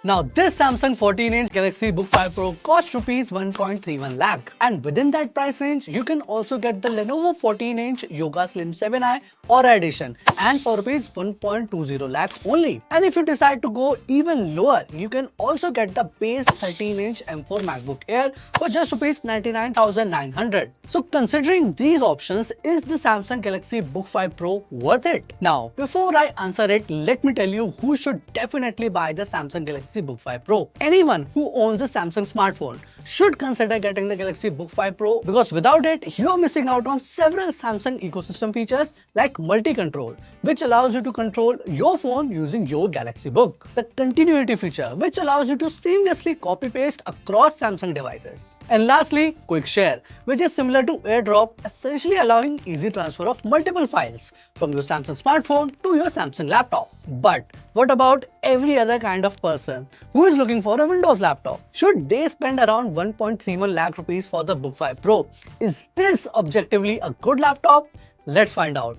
Now this Samsung 14-inch Galaxy Book 5 Pro costs Rs 1.31 lakh, and within that price range you can also get the Lenovo 14-inch Yoga Slim 7i Aura edition and for Rs 1.20 lakh only. And if you decide to go even lower, you can also get the base 13-inch M4 MacBook Air for just Rs 99,900. So considering these options, is the Samsung Galaxy Book 5 Pro worth it? Now before I answer it, let me tell you who should definitely buy the Samsung Galaxy Book 5 Pro. Anyone who owns a Samsung smartphone should consider getting the Galaxy Book 5 Pro, because without it, you're missing out on several Samsung ecosystem features like multi-control, which allows you to control your phone using your Galaxy Book. The continuity feature, which allows you to seamlessly copy-paste across Samsung devices. And lastly, Quick Share, which is similar to AirDrop, essentially allowing easy transfer of multiple files from your Samsung smartphone to your Samsung laptop. But what about every other kind of person who is looking for a Windows laptop? Should they spend around 1.31 lakh rupees for the Book 5 Pro? Is this objectively a good laptop? Let's find out.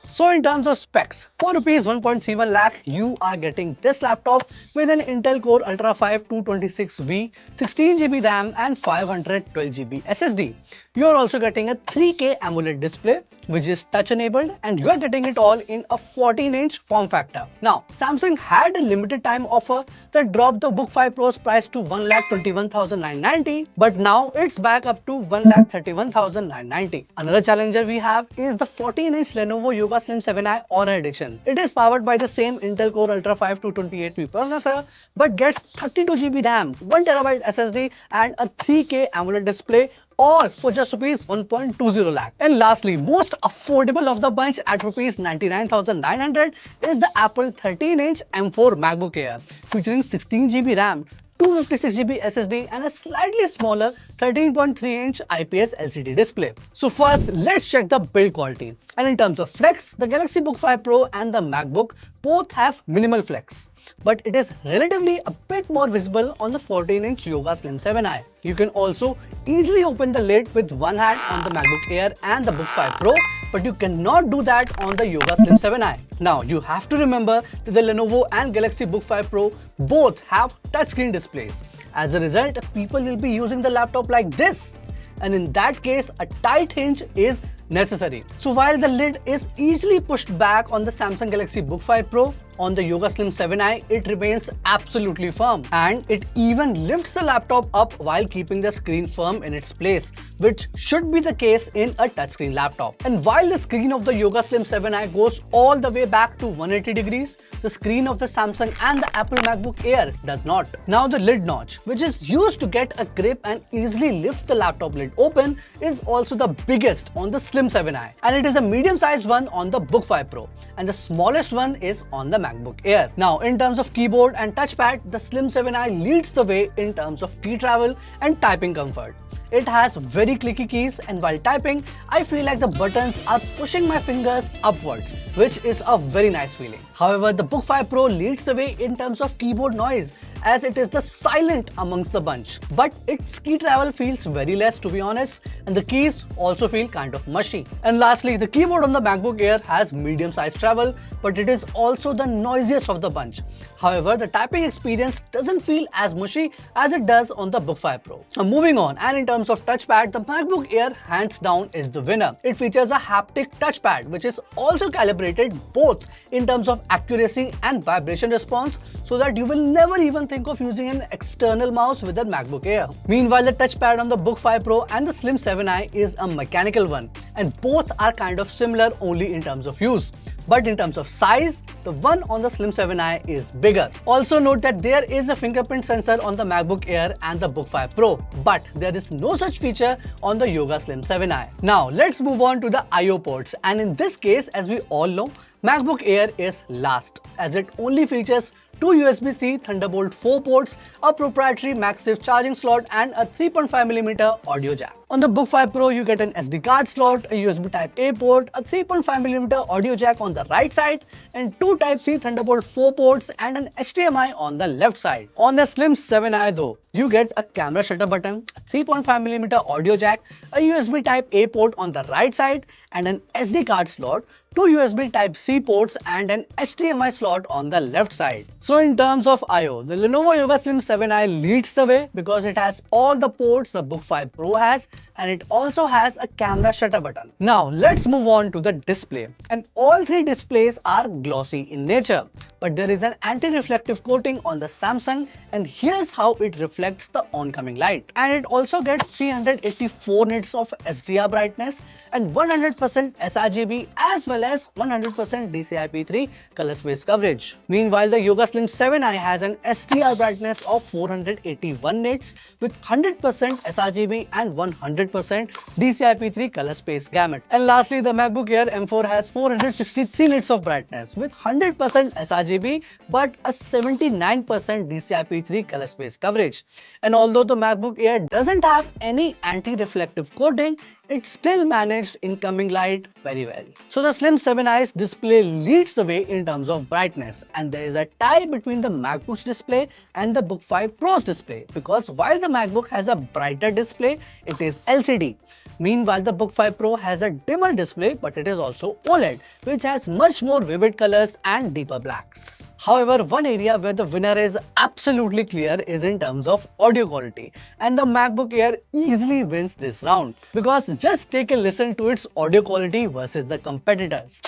So in terms of specs, for Rs 1.31 lakh, you are getting this laptop with an Intel Core Ultra 5 226V, 16GB RAM and 512GB SSD. You are also getting a 3K AMOLED display, which is touch enabled, and you are getting it all in a 14-inch form factor. Now, Samsung had a limited time offer that dropped the Book 5 Pro's price to 1,21,990, but now it's back up to 1,31,990. Another challenger we have is the 14-inch Lenovo Yoga Slim 7i Aura edition. It is powered by the same Intel Core Ultra 5 228V processor, but gets 32GB RAM, 1TB SSD and a 3K AMOLED display, all for just Rs 1.20 lakh. And lastly, most affordable of the bunch at Rs 99,900 is the Apple 13-inch M4 MacBook Air, featuring 16GB RAM, 256GB SSD and a slightly smaller 13.3-inch IPS LCD display. So first, let's check the build quality. And in terms of flex, the Galaxy Book 5 Pro and the MacBook both have minimal flex, but it is relatively a bit more visible on the 14-inch Yoga Slim 7i. You can also easily open the lid with one hand on the MacBook Air and the Book 5 Pro, but you cannot do that on the Yoga Slim 7i. Now, you have to remember that the Lenovo and Galaxy Book 5 Pro both have touchscreen displays. As a result, people will be using the laptop like this, and in that case, a tight hinge is necessary. So while the lid is easily pushed back on the Samsung Galaxy Book 5 Pro, on the Yoga Slim 7i, it remains absolutely firm, and it even lifts the laptop up while keeping the screen firm in its place, which should be the case in a touchscreen laptop. And while the screen of the Yoga Slim 7i goes all the way back to 180 degrees, the screen of the Samsung and the Apple MacBook Air does not. Now the lid notch, which is used to get a grip and easily lift the laptop lid open, is also the biggest on the Slim 7i, and it is a medium-sized one on the Book 5 Pro, and the smallest one is on the MacBook Air. Now, in terms of keyboard and touchpad, the Slim 7i leads the way in terms of key travel and typing comfort. It has very clicky keys, and while typing, I feel like the buttons are pushing my fingers upwards, which is a very nice feeling. However, the Book 5 Pro leads the way in terms of keyboard noise, as it is the silent amongst the bunch. But its key travel feels very less, to be honest, and the keys also feel kind of mushy. And lastly, the keyboard on the MacBook Air has medium-sized travel, but it is also the noisiest of the bunch. However, the typing experience doesn't feel as mushy as it does on the Book 5 Pro. Now moving on, and in terms of touchpad, the MacBook Air hands down is the winner. It features a haptic touchpad, which is also calibrated both in terms of accuracy and vibration response, so that you will never even think of using an external mouse with a MacBook Air. Meanwhile, the touchpad on the Book 5 Pro and the Slim 7i is a mechanical one, and both are kind of similar only in terms of use. But in terms of size, the one on the Slim 7i is bigger. Also note that there is a fingerprint sensor on the MacBook Air and the Book 5 Pro, but there is no such feature on the Yoga Slim 7i. Now let's move on to the I/O ports, and in this case, as we all know, MacBook Air is last, as it only features two USB-C Thunderbolt 4 ports, a proprietary MagSafe charging slot and a 3.5mm audio jack. On the Book 5 Pro, you get an SD card slot, a USB Type-A port, a 3.5mm audio jack on the right side, and two Type-C Thunderbolt 4 ports and an HDMI on the left side. On the Slim 7i though, you get a camera shutter button, a 3.5mm audio jack, a USB Type-A port on the right side, and an SD card slot, two USB Type-C ports and an HDMI slot on the left side. So in terms of I/O, the Lenovo Yoga Slim 7i leads the way because it has all the ports the Book 5 Pro has, and it also has a camera shutter button. Now let's move on to the display, and all three displays are glossy in nature, but there is an anti-reflective coating on the Samsung, and here's how it reflects the oncoming light. And it also gets 384 nits of SDR brightness and 100% sRGB as well as 100% DCI-P3 color space coverage. Meanwhile, the Yoga Slim 7i has an SDR brightness of 481 nits with 100% sRGB and 100% DCI-P3 color space gamut. And lastly, the MacBook Air M4 has 463 nits of brightness with 100% sRGB but a 79% DCI-P3 color space coverage. And although the MacBook Air doesn't have any anti-reflective coating, it still managed incoming light very well. So the Slim 7i's display leads the way in terms of brightness, and there is a tie between the MacBook's display and the Book 5 Pro's display, because while the MacBook has a brighter display, it is LCD. Meanwhile, the Book 5 Pro has a dimmer display, but it is also OLED, which has much more vivid colors and deeper blacks. However, one area where the winner is absolutely clear is in terms of audio quality, and the MacBook Air easily wins this round, because just take a listen to its audio quality versus the competitors.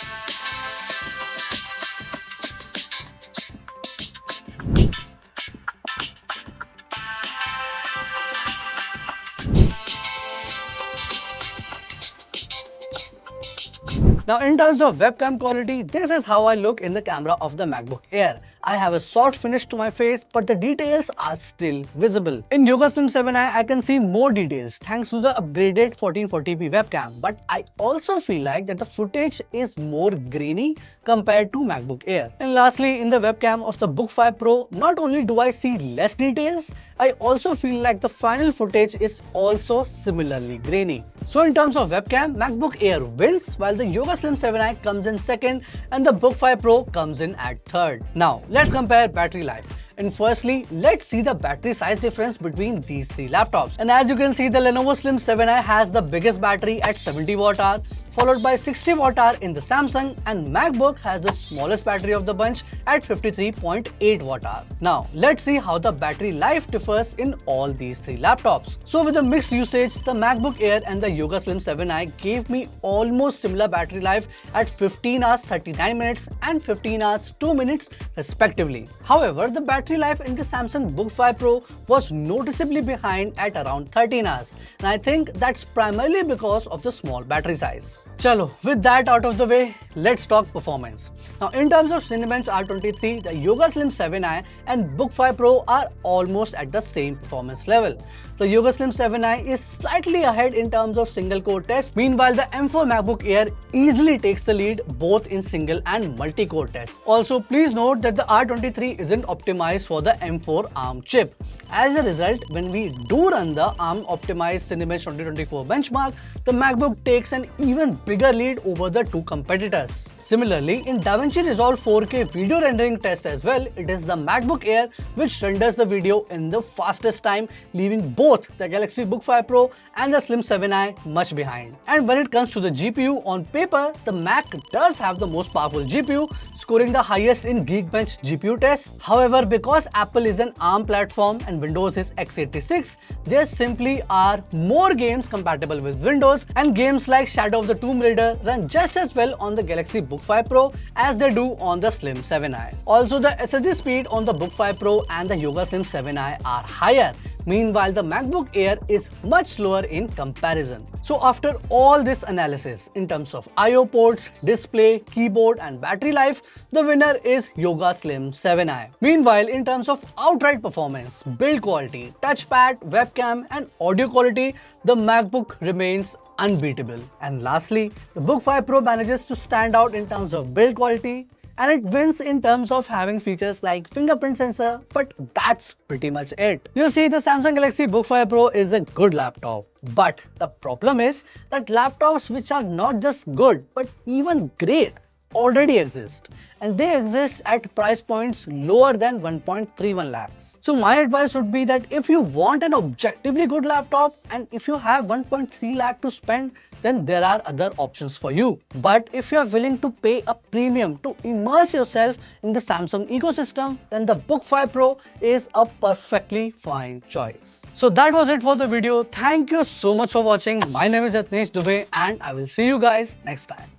Now in terms of webcam quality, this is how I look in the camera of the MacBook Air. I have a soft finish to my face, but the details are still visible. In Yoga Slim 7i, I can see more details thanks to the upgraded 1440p webcam, but I also feel like that the footage is more grainy compared to MacBook Air. And lastly, in the webcam of the Book 5 Pro, not only do I see less details, I also feel like the final footage is also similarly grainy. So in terms of webcam, MacBook Air wins, while the Yoga Slim 7i comes in second and the Book 5 Pro comes in at third. Now let's compare battery life. And firstly, let's see the battery size difference between these three laptops. And as you can see, the Lenovo Slim 7i has the biggest battery at 70 Wh, followed by 60 Wh in the Samsung, and MacBook has the smallest battery of the bunch at 53.8 Wh. Now, let's see how the battery life differs in all these three laptops. So with a mixed usage, the MacBook Air and the Yoga Slim 7i gave me almost similar battery life at 15 hours 39 minutes and 15 hours 2 minutes respectively. However, the battery life in the Samsung Book 5 Pro was noticeably behind at around 13 hours, and I think that's primarily because of the small battery size. Chalo, with that out of the way, let's talk performance. Now in terms of Cinebench R23, the Yoga Slim 7i and Book 5 Pro are almost at the same performance level. The Yoga Slim 7i is slightly ahead in terms of single core tests. Meanwhile, the M4 MacBook Air easily takes the lead both in single and multi-core tests. Also, please note that the R23 isn't optimized for the M4 ARM chip. As a result, when we do run the ARM optimized Cinebench 2024 benchmark, the MacBook takes an even bigger lead over the two competitors. Similarly, in DaVinci Resolve 4K video rendering test as well, it is the MacBook Air which renders the video in the fastest time, leaving both the Galaxy Book 5 Pro and the Slim 7i much behind. And when it comes to the GPU, on paper, the Mac does have the most powerful GPU, scoring the highest in Geekbench GPU tests. However, because Apple is an ARM platform and Windows is x86, there simply are more games compatible with Windows, and games like Shadow of the Tomb Raider run just as well on the Galaxy Book 5 Pro as they do on the Slim 7i. Also, the SSD speed on the Book 5 Pro and the Yoga Slim 7i are higher. Meanwhile, the MacBook Air is much slower in comparison. So after all this analysis in terms of I/O ports, display, keyboard and battery life, the winner is Yoga Slim 7i. Meanwhile, in terms of outright performance, build quality, touchpad, webcam and audio quality, the MacBook remains unbeatable. And lastly, the Book 5 Pro manages to stand out in terms of build quality, and it wins in terms of having features like fingerprint sensor, but that's pretty much it. You see, the Samsung Galaxy Book5 Pro is a good laptop, but the problem is that laptops which are not just good but even great already exist, and they exist at price points lower than 1.31 lakhs. So my advice would be that if you want an objectively good laptop and if you have 1.3 lakh to spend, then there are other options for you. But if you are willing to pay a premium to immerse yourself in the Samsung ecosystem, then the Book 5 Pro is a perfectly fine choice. So that was it for the video. Thank you so much for watching. My name is Yatnesh Dubey and I will see you guys next time.